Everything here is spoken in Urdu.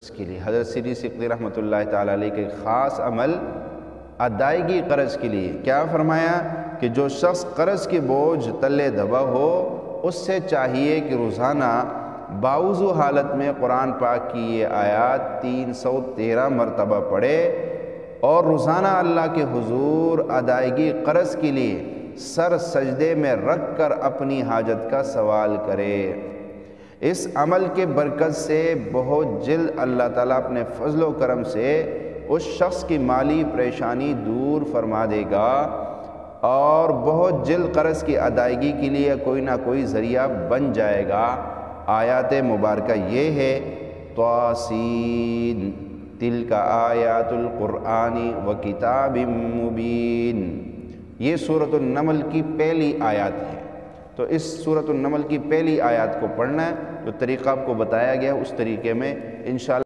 اس کے لیے حضرت سیدی سقطی رحمۃ اللہ تعالیٰ علیہ کے خاص عمل ادائیگی قرض کے لیے کیا فرمایا کہ جو شخص قرض کے بوجھ تلے دبا ہو اس سے چاہیے کہ روزانہ باوضو حالت میں قرآن پاک کی یہ آیات 313 مرتبہ پڑھے اور روزانہ اللہ کے حضور ادائیگی قرض کے لیے سر سجدے میں رکھ کر اپنی حاجت کا سوال کرے۔ اس عمل کے برکت سے بہت جلد اللہ تعالیٰ اپنے فضل و کرم سے اس شخص کی مالی پریشانی دور فرما دے گا اور بہت جلد قرض کی ادائیگی کے لیے کوئی نہ کوئی ذریعہ بن جائے گا۔ آیات مبارکہ یہ ہے طاسین تلک آیات القرآن و کتاب مبین، یہ سورۃ النمل کی پہلی آیات ہے۔ تو اس سورۃ النمل کی پہلی آیات کو پڑھنا ہے، جو طریقہ آپ کو بتایا گیا اس طریقے میں انشاءاللہ